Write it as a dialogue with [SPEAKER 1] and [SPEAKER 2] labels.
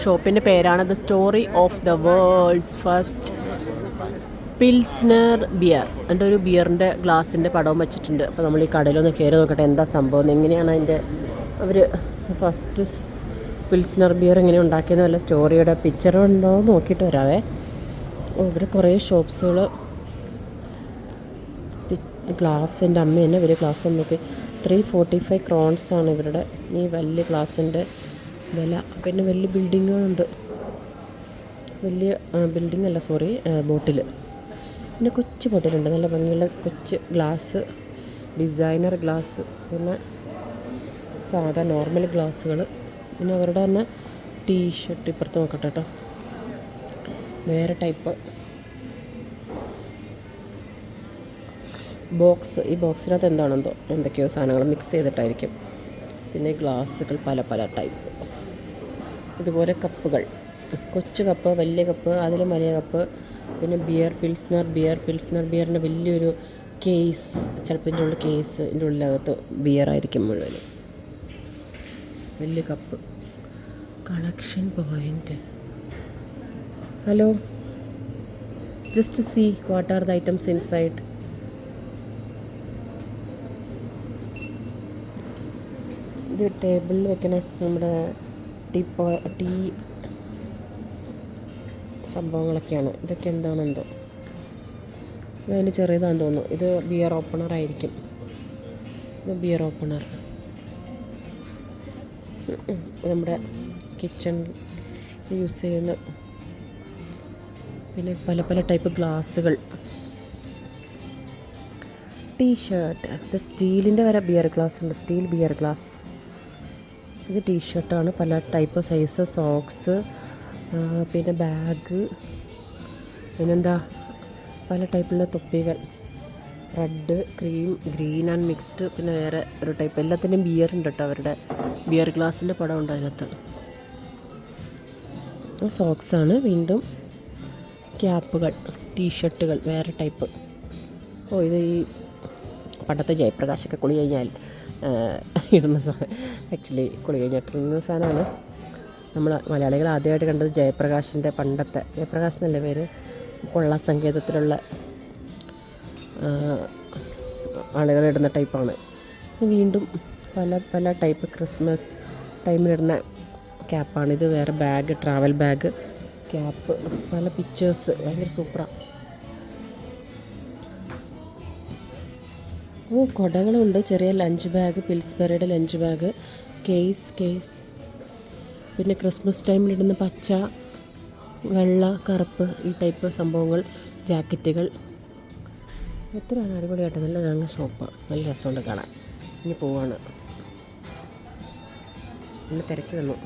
[SPEAKER 1] ഷോപ്പിൻ്റെ പേരാണ് the story of the world's first pilsner beer. എൻ്റെ ഒരു ബിയറിൻ്റെ ഗ്ലാസിൻ്റെ പടവും വെച്ചിട്ടുണ്ട്. അപ്പോൾ നമ്മൾ ഈ കടയിലൊന്ന് കയറി നോക്കട്ടെ എന്താ സംഭവം, എങ്ങനെയാണ് അതിൻ്റെ അവർ ഫസ്റ്റ് പിൽസ്നർ ബിയർ എങ്ങനെ ഉണ്ടാക്കിയെന്ന് വല്ല സ്റ്റോറിയുടെ പിക്ചർ ഉണ്ടോ എന്ന് നോക്കിയിട്ട് വരാവേ. ഇവിടെ കുറേ ഷോപ്സുകൾ ഗ്ലാസ്, എൻ്റെ അമ്മ തന്നെ ഇവർ ഗ്ലാസ് നോക്കി 345 ക്രോൺസാണ് ഇവരുടെ ഈ വലിയ ഗ്ലാസിൻ്റെ വില. പിന്നെ വലിയ ബിൽഡിങ്ങുകളുണ്ട്, വലിയ ബിൽഡിംഗ് അല്ല സോറി ബോട്ടിൽ. പിന്നെ കൊച്ചു ബോട്ടിലുണ്ട്, നല്ല ഭംഗിയുള്ള കൊച്ചു ഗ്ലാസ്, ഡിസൈനർ ഗ്ലാസ്, പിന്നെ സാധാ നോർമൽ ഗ്ലാസ്സുകൾ. പിന്നെ അവരുടെ തന്നെ ടീഷർട്ട് ഇപ്പുറത്ത് നോക്കട്ടെ കേട്ടോ, വേറെ ടൈപ്പ് ബോക്സ്. ഈ ബോക്സിനകത്ത് എന്താണെന്തോ എന്തൊക്കെയോ സാധനങ്ങൾ മിക്സ് ചെയ്തിട്ടായിരിക്കും. പിന്നെ ഗ്ലാസ്സുകൾ പല പല ടൈപ്പ്. ഇതുപോലെ കപ്പുകൾ, കൊച്ചു കപ്പ്, വലിയ കപ്പ്, അതിലും വലിയ കപ്പ്. പിന്നെ പിൽസ്നർ ബിയറിൻ്റെ വലിയൊരു കേസ്, ചിലപ്പോൾ ഇതിൻ്റെ ഉള്ളിൽ കേസ്, ഇതിൻ്റെ ഉള്ളിലകത്ത് ബിയറായിരിക്കും മുഴുവൻ. വലിയ cup. Collection point. Hello, just to see what are the items inside. ഇത് ടേബിളിൽ വെക്കണ നമ്മുടെ ടീ സംഭവങ്ങളൊക്കെയാണ്. ഇതൊക്കെ എന്താണെന്തോ, ഇതിന് ചെറിയതാണെന്ന് തോന്നുന്നു. ഇത് ബിയർ ഓപ്പണർ ആയിരിക്കും. ഇത് ബിയർ ഓപ്പണർ നമ്മുടെ കിച്ചണിൽ യൂസ് ചെയ്യുന്ന. പിന്നെ പല പല ടൈപ്പ് ഗ്ലാസ്സുകൾ, ടീഷർട്ട്. ഇത് സ്റ്റീലിൻ്റെ വരെ ബിയർ ഗ്ലാസ് ഉണ്ട്, സ്റ്റീൽ ബിയർ ഗ്ലാസ്. ഇത് ടീഷർട്ടാണ്, പല ടൈപ്പ് സൈസ്, സോക്സ്, പിന്നെ ബാഗ്, പിന്നെന്താ പല ടൈപ്പിലുള്ള തൊപ്പികൾ, red, cream, green and mixed. പിന്നെ വേറെ ഒരു ടൈപ്പ്, എല്ലാത്തിൻ്റെയും ബിയർ ഉണ്ട് കേട്ടോ. അവരുടെ ബിയർ ഗ്ലാസിൻ്റെ പടം ഉണ്ട് അതിനകത്ത്. സോക്സാണ്. വീണ്ടും ക്യാപ്പുകൾ, ടീഷർട്ടുകൾ, വേറെ ടൈപ്പ്. ഇത് ഈ പണ്ടത്തെ ജയപ്രകാശൊക്കെ കുളി കഴിഞ്ഞാൽ ഇടുന്ന ആക്ച്വലി കുളി കഴിഞ്ഞിട്ടിരുന്ന സാധനമാണ്. നമ്മൾ മലയാളികൾ ആദ്യമായിട്ട് കണ്ടത് ജയപ്രകാശിൻ്റെ പണ്ടത്തെ, ജയപ്രകാശ് എന്നല്ല പേര്, കൊള്ള സങ്കേതത്തിലുള്ള ആളുകളിടുന്ന ടൈപ്പാണ്. വീണ്ടും പല പല ടൈപ്പ് ക്രിസ്മസ് ടൈമിലിടുന്ന ക്യാപ്പാണ്. ഇത് വേറെ ബാഗ്, ട്രാവൽ ബാഗ്, ക്യാപ്പ്, പല പിക്ചേഴ്സ്, ഭയങ്കര സൂപ്പറാണ്. കുടകളുണ്ട്, ചെറിയ ലഞ്ച് ബാഗ്, പിൽസ്ബറിയുടെ ലഞ്ച് ബാഗ്, കേസ്. പിന്നെ ക്രിസ്മസ് ടൈമിലിടുന്ന പച്ച, വെള്ള, കറുപ്പ്, ഈ ടൈപ്പ് സംഭവങ്ങൾ, ജാക്കറ്റുകൾ. എത്രയാണ് അടിപൊളിയായിട്ട്, നല്ല നല്ല ഷോപ്പ്, നല്ല രസമുണ്ട് കാണാൻ. ഇനി പോവാണ്, ഇന്ന് തിരക്കി വന്നു.